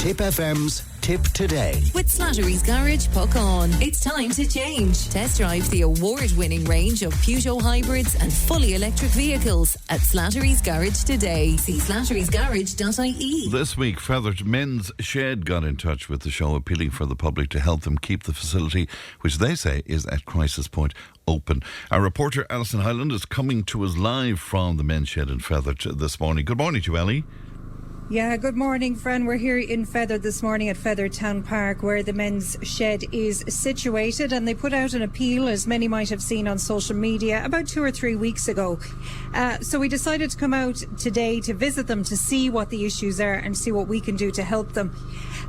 Tipp FM's Tipp Today. With Slattery's Garage, puck on. It's time to change. Test drive the award-winning range of Peugeot hybrids and fully electric vehicles at Slattery's Garage today. See slatterysgarage.ie. This week, Fethard Men's Shed got in touch with the show, appealing for the public to help them keep the facility, which they say is at crisis point, open. Our reporter Alison Hyland is coming to us live from the Men's Shed in Fethard this morning. Good morning to you, Ellie. Yeah, good morning, friend. We're here in Fethard this morning at Fethard Town Park, where the Men's Shed is situated, and they put out an appeal, as many might have seen on social media, about 2 or 3 weeks ago. So we decided to come out today to visit them, to see what the issues are and see what we can do to help them.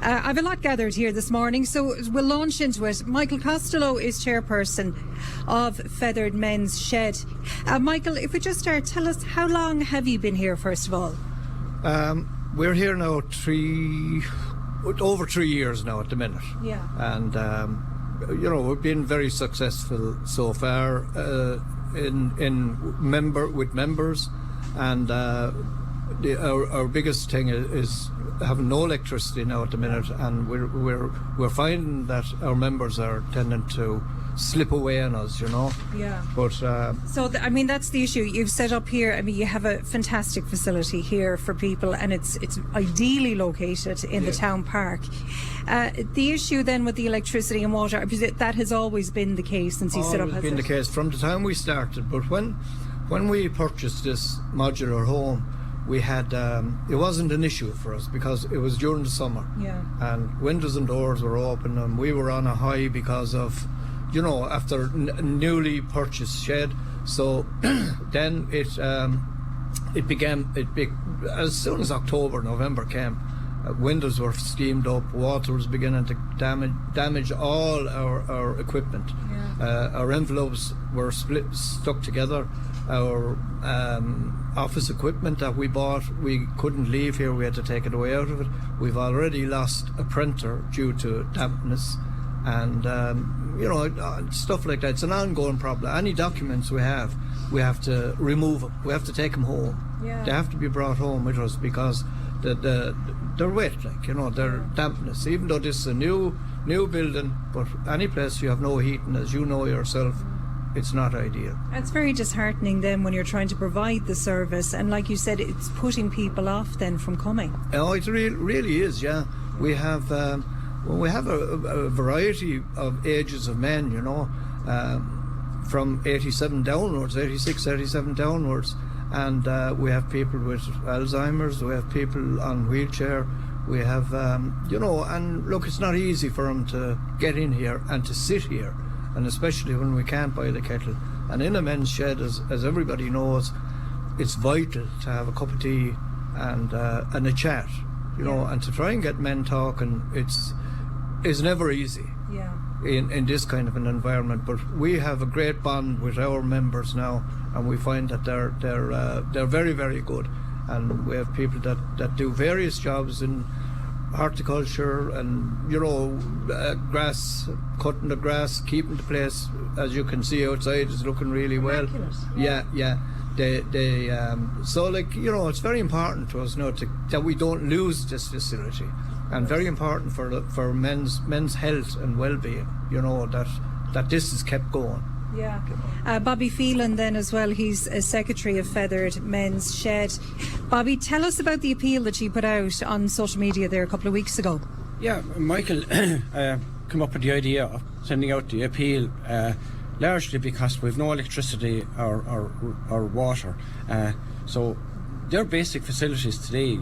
I've a lot gathered here this morning, so we'll launch into it. Michael Costello is chairperson of Fethard Men's Shed. Michael, if we just start, tell us, how long have you been here, first of all? We're here now over 3 years now at the minute. Yeah. And, we've been very successful so far with members. And our biggest thing is having no electricity now at the minute. And we're finding that our members are tending to slip away on us, Yeah. But so that's the issue you've set up here. You have a fantastic facility here for people, and it's ideally located in the town park. The issue then with the electricity and water, that has always been the case since you set up. Always been the case from the time we started. But when we purchased this modular home, we had it wasn't an issue for us because it was during the summer. Yeah. And windows and doors were open, and we were on a high because of, after newly purchased shed. So then it began, as soon as October, November came, windows were steamed up, water was beginning to damage all our equipment. Yeah. Our envelopes were stuck together. Our office equipment that we bought, we couldn't leave here, we had to take it away out of it. We've already lost a printer due to dampness. And, stuff like that. It's an ongoing problem. Any documents we have to remove them. We have to take them home. Yeah. They have to be brought home with us because they're wet, they're dampness. Even though this is a new building, but any place you have no heating, as you know yourself, it's not ideal. It's very disheartening then when you're trying to provide the service, and like you said, it's putting people off then from coming. Oh, it really is, yeah. We have... we have a variety of ages of men, from 87 downwards, 86, 87 downwards. And we have people with Alzheimer's, we have people on wheelchair, we have, and look, it's not easy for them to get in here and to sit here, and especially when we can't buy the kettle. And in a men's shed, as everybody knows, it's vital to have a cup of tea and a chat, and to try and get men talking, is never easy. Yeah. In this kind of an environment, but we have a great bond with our members now, and we find that they're very, very good. And we have people that do various jobs in horticulture and grass, cutting the grass, keeping the place, as you can see outside, is looking really well. Yeah. They so it's very important to us now that we don't lose this facility. And very important for men's health and well-being, that this is kept going. Yeah. Bobby Phelan then as well, he's a secretary of Fethard Men's Shed. Bobby, tell us about the appeal that you put out on social media there a couple of weeks ago. Yeah, Michael came up with the idea of sending out the appeal largely because we've no electricity or water. So they're basic facilities today,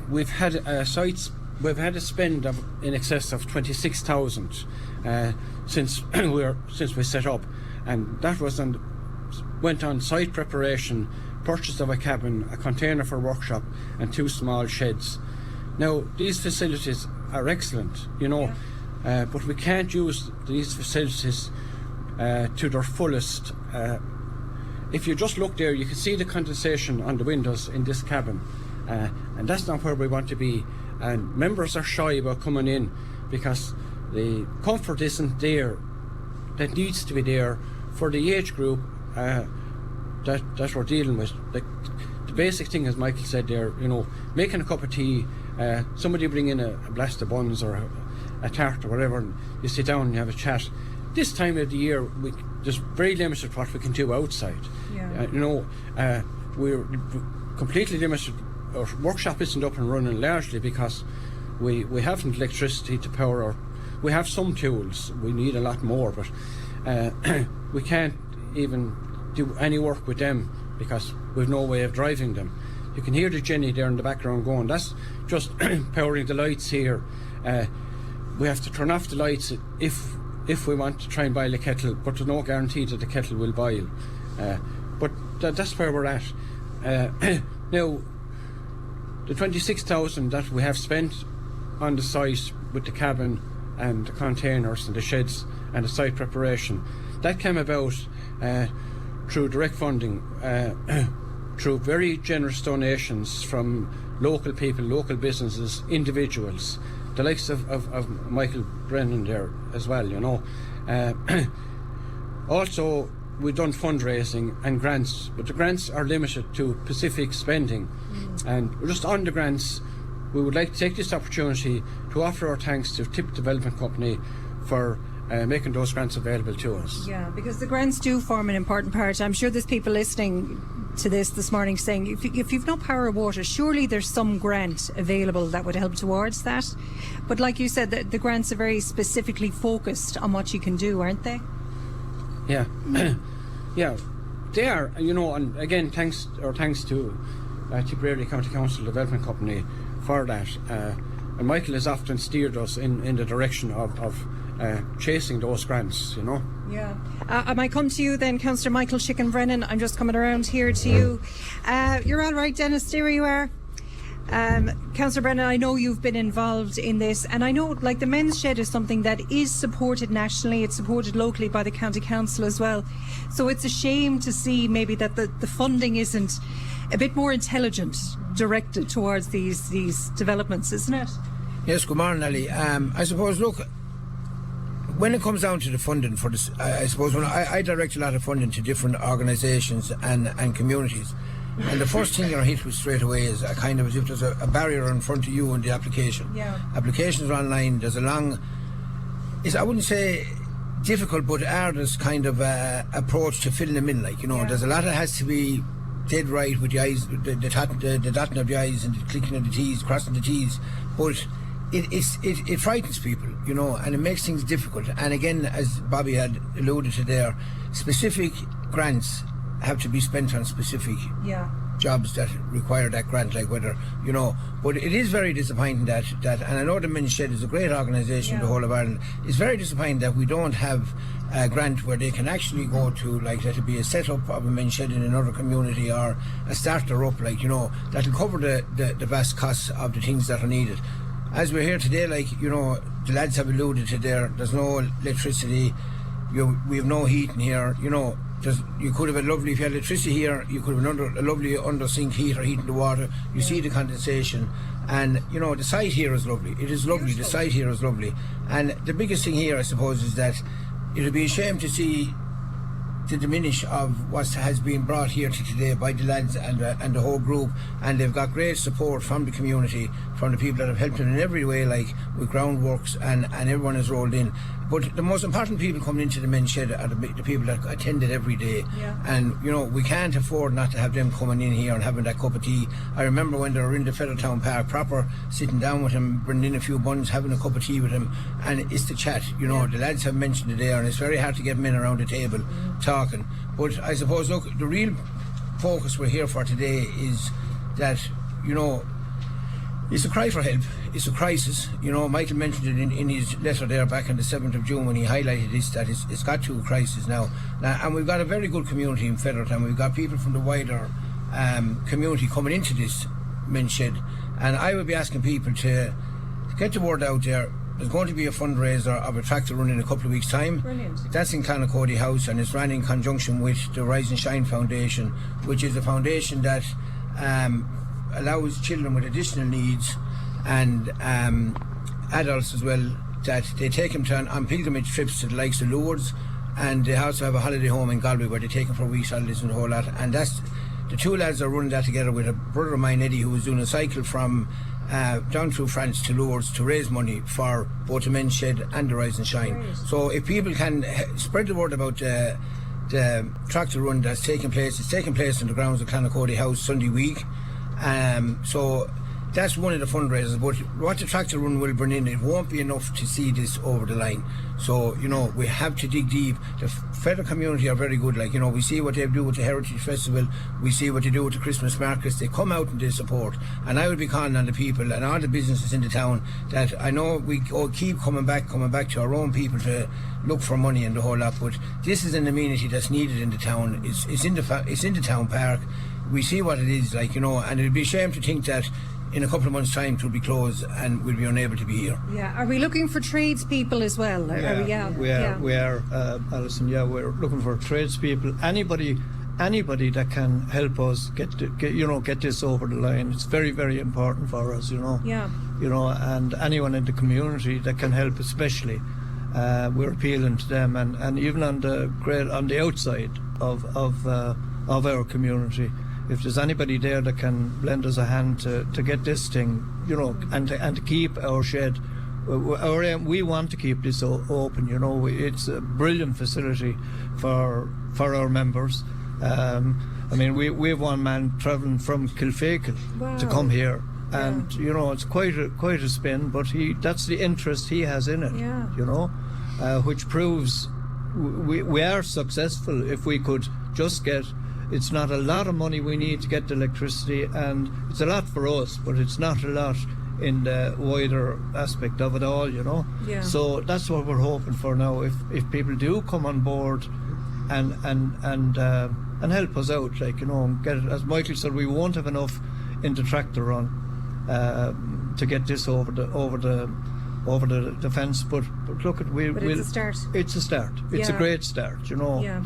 we've had sites, we've had a spend of in excess of 26,000 since we set up, and that went on site preparation, purchase of a cabin, a container for workshop, and 2 small sheds. Now these facilities are excellent, but we can't use these facilities to their fullest. If you just look there, you can see the condensation on the windows in this cabin. And that's not where we want to be, and members are shy about coming in because the comfort isn't there that needs to be there for the age group that we're dealing with. The basic thing, as Michael said there, making a cup of tea, somebody bring in a blast of buns or a tart or whatever, and you sit down and you have a chat. This time of the year, there's very limited what we can do outside. Yeah. We're completely limited. Our workshop isn't up and running largely because we haven't electricity to power we have some tools. We need a lot more, but we can't even do any work with them because we've no way of driving them. You can hear the Jenny there in the background going. That's just powering the lights here. We have to turn off the lights if we want to try and boil a kettle, but there's no guarantee that the kettle will boil. But that's where we're at. Now, the 26,000 that we have spent on the site with the cabin and the containers and the sheds and the site preparation, that came about through direct funding, through very generous donations from local people, local businesses, individuals, the likes of Michael Brennan there as well, Also, we've done fundraising and grants, but the grants are limited to specific spending. And just on the grants, we would like to take this opportunity to offer our thanks to Tipp Development Company for making those grants available to us. Yeah, because the grants do form an important part. I'm sure there's people listening to this morning saying, if you've no power or water, surely there's some grant available that would help towards that. But like you said, the grants are very specifically focused on what you can do, aren't they? Yeah, yeah, they are. And again, thanks to Tipperary County Council Development Company for that. And Michael has often steered us in the direction of chasing those grants. Yeah. I might come to you then, Councillor Michael Chicken Brennan. I'm just coming around here to you. You're all right, Dennis. There you are. Councillor Brennan, I know you've been involved in this, and I know the men's shed is something that is supported nationally, it's supported locally by the County Council as well. So it's a shame to see maybe that the funding isn't a bit more intelligent, directed towards these developments, isn't it? Yes, good morning, Ali. I suppose, look, when it comes down to the funding for this, I suppose when I direct a lot of funding to different organisations and communities, and the first thing you're hit with straight away is a kind of as if there's a barrier in front of you in the application. Yeah. Applications are online. There's a long, I wouldn't say difficult, but arduous kind of approach to filling them in. There's a lot that has to be dead right with the eyes, the dotting of the I's and the clicking of the T's, crossing the T's. But it frightens people, and it makes things difficult. And again, as Bobby had alluded to there, specific grants have to be spent on specific jobs that require that grant, but it is very disappointing that and I know the Men's Shed is a great organisation in the whole of Ireland. It's very disappointing that we don't have a grant where they can actually go to, that'll be a set-up of a men's shed in another community or a starter up, that'll cover the vast costs of the things that are needed. As we're here today, the lads have alluded to there's no electricity, we have no heating here, you could have if you had electricity here, you could have a lovely under sink heater heating the water. You see the condensation, and the site here is lovely. It is lovely. The site here is lovely, and the biggest thing here, I suppose, is that it would be a shame to see the diminish of what has been brought here to today by the lads and the whole group, and they've got great support from the community, from the people that have helped them in every way, with groundworks, and everyone has rolled in. But the most important people coming into the men's shed are the people that attend it every day. Yeah. And we can't afford not to have them coming in here and having that cup of tea. I remember when they were in the Fethard Town Park proper, sitting down with him, bringing in a few buns, having a cup of tea with him, and it's the chat. The lads have mentioned it there, and it's very hard to get men around the table talking. But I suppose, look, the real focus we're here for today is that it's a cry for help. It's a crisis. Michael mentioned it in his letter there back on the 7th of June when he highlighted this, that it's got to a crisis now. And we've got a very good community in Fethard, and we've got people from the wider community coming into this men's shed. And I would be asking people to get the word out there. There's going to be a fundraiser of a tractor run in a couple of weeks' time. Brilliant. That's in Clonacody House, and it's run in conjunction with the Rise and Shine Foundation, which is a foundation that allows children with additional needs and adults as well, that they take them on pilgrimage trips to the likes of Lourdes, and they also have a holiday home in Galway where they take them for weeks holidays and the whole lot. And that's the two lads are running that together with a brother of mine, Eddie, who was doing a cycle from down through France to Lourdes to raise money for both the Men's Shed and the Rise and Shine. Great. So if people can spread the word about the tractor run that's taking place, it's taking place in the grounds of Clonacody House Sunday week. So that's one of the fundraisers, but what the tractor run will bring in, it won't be enough to see this over the line. So, we have to dig deep. The Fethard community are very good, we see what they do with the Heritage Festival, we see what they do with the Christmas markets, they come out and they support. And I would be calling on the people and all the businesses in the town that I know we all keep coming back to our own people to look for money and the whole lot, but this is an amenity that's needed in the town. It's in the town park. We see what it is like, and it'd be a shame to think that in a couple of months' time it will be closed and we'll be unable to be here. Yeah. Are we looking for tradespeople as well? We are, Alison. Yeah, we're looking for tradespeople. Anybody that can help us get this over the line. It's very, very important for us. Yeah. And anyone in the community that can help, especially, we're appealing to them, and even on the outside of our community. If there's anybody there that can lend us a hand to get this thing, and to keep our shed, we want to keep this open. It's a brilliant facility for our members. We have one man travelling from Kilfeacle to come here, and it's quite a spin. But that's the interest he has in it. Yeah. Which proves we are successful if we could just get. It's not a lot of money we need to get the electricity, and it's a lot for us, but it's not a lot in the wider aspect of it all, Yeah. So that's what we're hoping for now. If people do come on board and help us out, get it, as Michael said, we won't have enough in the tractor run to get this over the fence. But look, it's a start. It's a start. It's a great start, Yeah.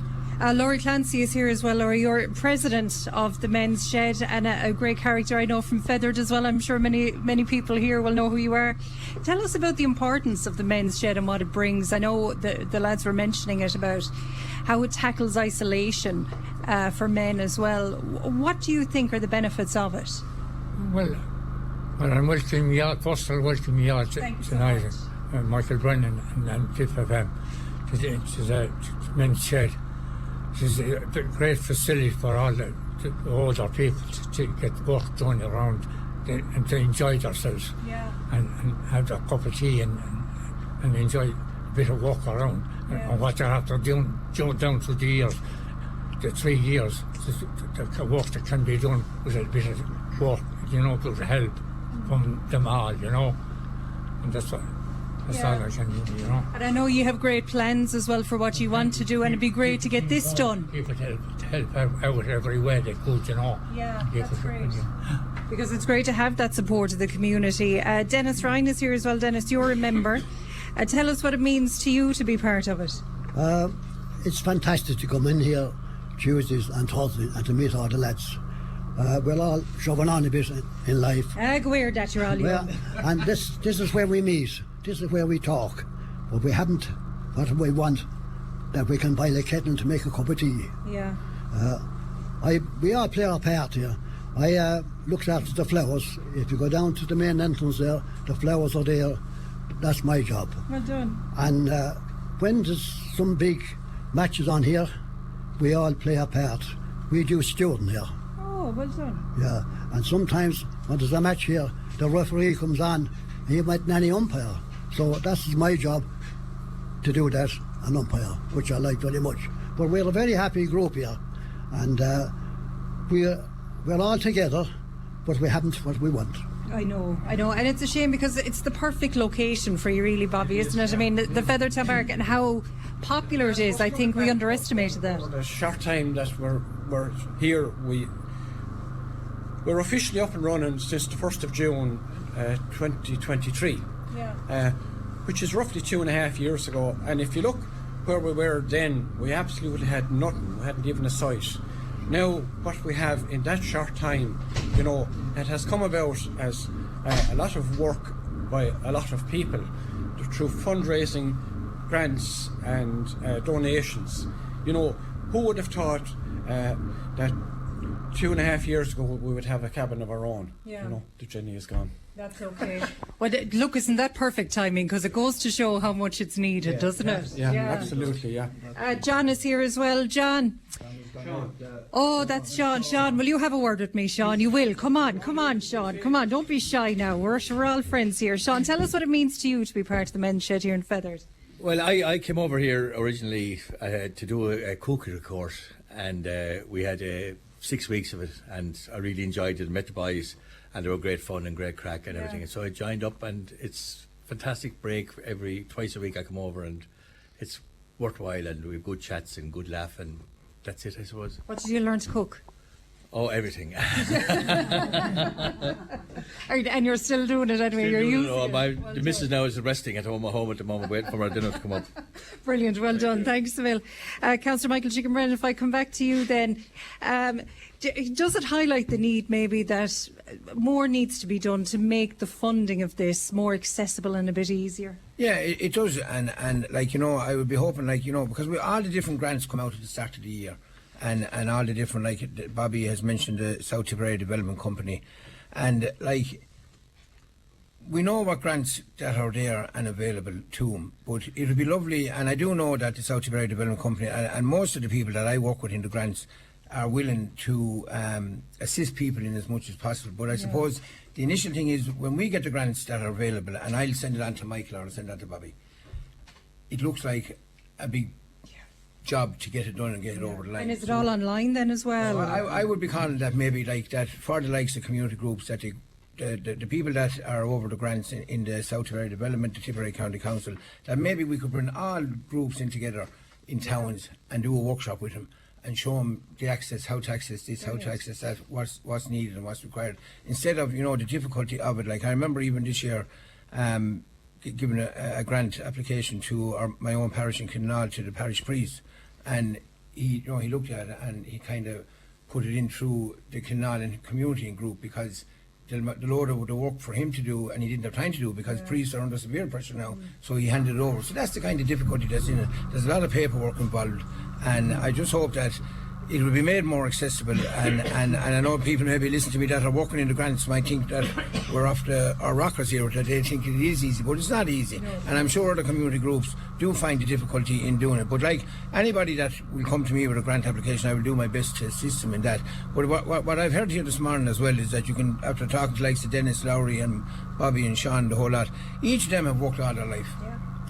Laurie Clancy is here as well. Laurie, you're president of the Men's Shed and a great character I know from Fethard as well. I'm sure many people here will know who you are. Tell us about the importance of the Men's Shed and what it brings. I know the lads were mentioning it about how it tackles isolation for men as well. What do you think are the benefits of it? Well, I'm welcoming you all. First I'll welcome you all tonight. Michael Brennan and Tipp Today. It's a Men's Shed. It's a great facility for all the older people to get work done around and to enjoy themselves. Yeah. And have a cup of tea and enjoy a bit of walk around. And what they have to do down through the years, the 3 years, the work that can be done with a bit of work, with help from them all, and that's what. That's all I can do, And I know you have great plans as well for what you want to do, and it'd be great to get this done. People help out every way they could, Yeah, that's great. Because it's great to have that support of the community. Dennis Ryan is here as well. Dennis, you're a member. Tell us what it means to you to be part of it. It's fantastic to come in here Tuesdays and Thursdays and to meet all the lads. We're all shoving on a bit in life. Weird that you're all young. And this is where we meet. This is where we talk. But we haven't what we want, that we can buy a kettle to make a cup of tea. Yeah. We all play our part here. I looked after the flowers. If you go down to the main entrance there, the flowers are there. That's my job. Well done. And when there's some big matches on here, we all play our part. We do stewarding here. Oh, well done. Yeah, and sometimes when there's a match here, the referee comes on and he might nanny umpire. So that's my job, to do that, an umpire, which I like very much. But we're a very happy group here, and we're all together, but we haven't what we want. I know, and it's a shame because it's the perfect location for you, really, Bobby, isn't it? I mean, the Fethard Town Park and how popular it is, I think we underestimated that. The short time that we're here, we're officially up and running since the 1st of June 2023, which is roughly 2.5 years ago. And if you look where we were then, we absolutely had nothing. We hadn't even a site. Now, what we have in that short time, it has come about as a lot of work by a lot of people through fundraising, grants and donations. Who would have thought that 2.5 years ago we would have a cabin of our own. Yeah. You know, the Jenny is gone. That's okay. Well, look, isn't that perfect timing? Because it goes to show how much it's needed, doesn't it? Yeah, absolutely, yeah. John is here as well. John. Oh, that's Sean. Sean, will you have a word with me, Sean? You will. Come on, Sean. Come on, don't be shy now. We're all friends here. Sean, tell us what it means to you to be part of the men's shed here in Fethard. Well, I came over here originally to do a cookery course, and we had 6 weeks of it, and I really enjoyed it. Met the boys, and they were great fun and great crack and everything. And so I joined up, and it's fantastic break. Twice a week I come over, and it's worthwhile, and we have good chats and good laugh, and that's it, I suppose. What did you learn to cook? Oh, everything. And you're still doing it anyway. The missus now is resting at home at the moment, waiting for my dinner to come up. Brilliant, well done. Thanks, Emil. Councillor Michael Chicken-Brennan, if I come back to you then, does it highlight the need maybe that more needs to be done to make the funding of this more accessible and a bit easier? Yeah, it does, and like, you know, I would be hoping, like, you know, because all the different grants come out at the start of the year, and all the different, like Bobby has mentioned, the South Tipperary Development Company, and like, we know what grants that are there and available to them, but it would be lovely, and I do know that the South Tipperary Development Company and most of the people that I work with in the grants are willing to assist people in as much as possible. But I suppose the initial thing is, when we get the grants that are available, and I'll send it on to Michael or I'll send it on to Bobby, it looks like a big job to get it done and get it over the line. And is it all online then as well? I would be calling that maybe like that for the likes of community groups, that the people that are over the grants in the South Tipperary Development, the Tipperary County Council, that maybe we could bring all groups in together in towns and do a workshop with them and show them the access, how to access this, how to access that, what's needed and what's required, instead of, you know, the difficulty of it. Like, I remember even this year giving a grant application to my own parish in Kinnaul, to the parish priest, and he looked at it and he kind of put it in through the Kinnaul and community and group, because the load of the work for him to do, and he didn't have time to do, because priests are under severe pressure now, so he handed it over. So that's the kind of difficulty that's in it. There's a lot of paperwork involved, and I just hope that it will be made more accessible, and I know people maybe listen to me that are working in the grants might think that we're off our rockers here, that they think it is easy, but it's not easy. And I'm sure the community groups do find the difficulty in doing it. But like anybody that will come to me with a grant application, I will do my best to assist them in that. But what I've heard here this morning as well is that you can, after talking to likes of Dennis, Lowry and Bobby and Sean, the whole lot, each of them have worked all their life.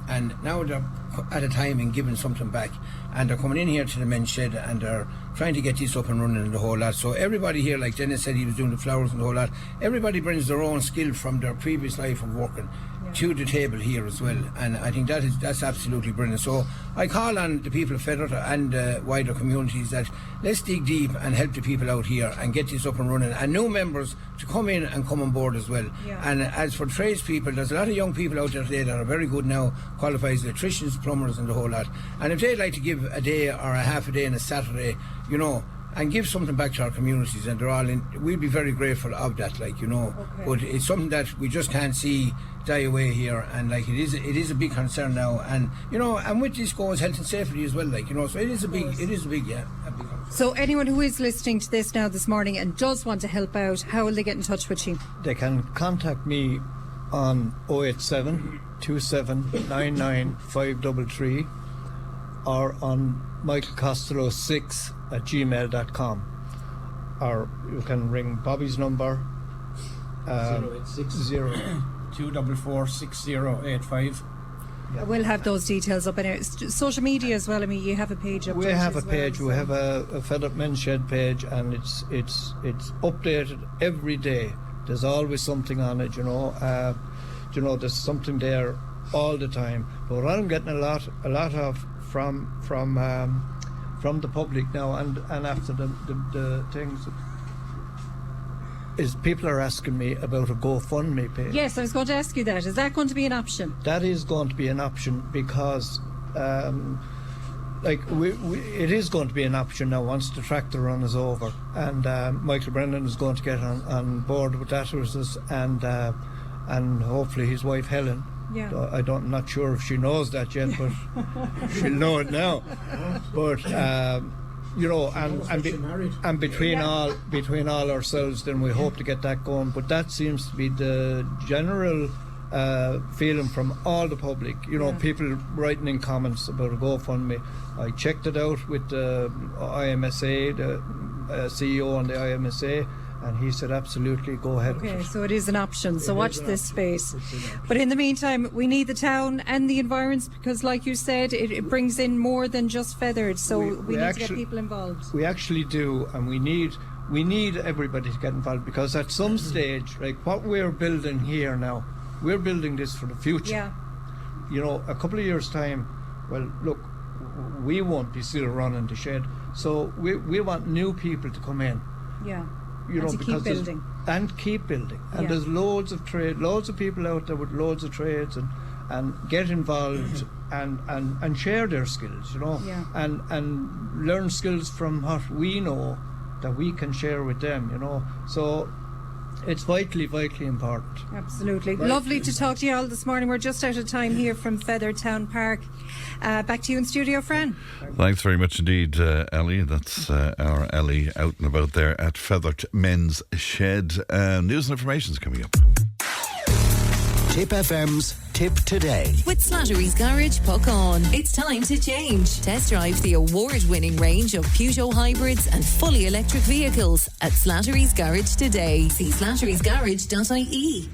And now they're at a time in giving something back, and they're coming in here to the men's shed and they're trying to get this up and running and the whole lot. So everybody here, like Dennis said, he was doing the flowers and the whole lot, everybody brings their own skill from their previous life of working to the table here as well, and I think that's absolutely brilliant. So I call on the people of Fethard and wider communities that let's dig deep and help the people out here and get this up and running, and new members to come in and come on board as well. And as for tradespeople, there's a lot of young people out there today that are very good now, qualified as electricians, plumbers and the whole lot, and if they'd like to give a day or a half a day on a Saturday, you know, and give something back to our communities, and they're all in, we'd be very grateful of that, like, you know. But it's something that we just can't see die away here, and like it is a big concern now, and you know, and with this goes health and safety as well, like, you know, so it is a big concern. So anyone who is listening to this now this morning and does want to help out, how will they get in touch with you? They can contact me on 087 2799 533 or on michaelcostello6@gmail.com, or you can ring Bobby's number 086 244 6085. We'll have those details up anyway. Social media as well. I mean, you have a page up. We have a page. We have a Fethard Men's Shed page, and it's updated every day. There's always something on it, you know. There's something there all the time. But what I'm getting a lot of from the public now, and after the things, is people are asking me about a GoFundMe page. Yes, I was going to ask you that. Is that going to be an option? That is going to be an option, because it is going to be an option now once the tractor run is over, and Michael Brennan is going to get on board with that with us, and hopefully his wife Helen. Yeah. I'm not sure if she knows that yet, but she'll know it now. But you know, and between all ourselves, then we hope to get that going. But that seems to be the general feeling from all the public. You know, people writing in comments about a GoFundMe. I checked it out with the IMSA, the CEO on the IMSA, and he said absolutely go ahead. Okay, so it is an option. So watch this space. But in the meantime, we need the town and the environs because, like you said, it brings in more than just Fethard. So we need to get people involved. We actually do, and we need everybody to get involved because at some stage, like what we're building here now, we're building this for the future. Yeah. You know, a couple of years' time, well, look, we won't be still running the shed. So we want new people to come in. Yeah. You know, to because keep building. And keep building. And there's loads of trade, loads of people out there with loads of trades and get involved and share their skills, you know, and learn skills from what we know that we can share with them, you know. So it's vitally important. Absolutely. Lovely to talk to you all this morning. We're just out of time here from Fethard Town Park. Back to you in studio, Fran. Thanks very much indeed, Ellie. That's our Ellie out and about there at Fethard Men's Shed. News and information is coming up. Tipp FM's Tipp Today. With Slattery's Garage, puck on. It's time to change. Test drive the award-winning range of Peugeot hybrids and fully electric vehicles at Slattery's Garage today. See slatterysgarage.ie.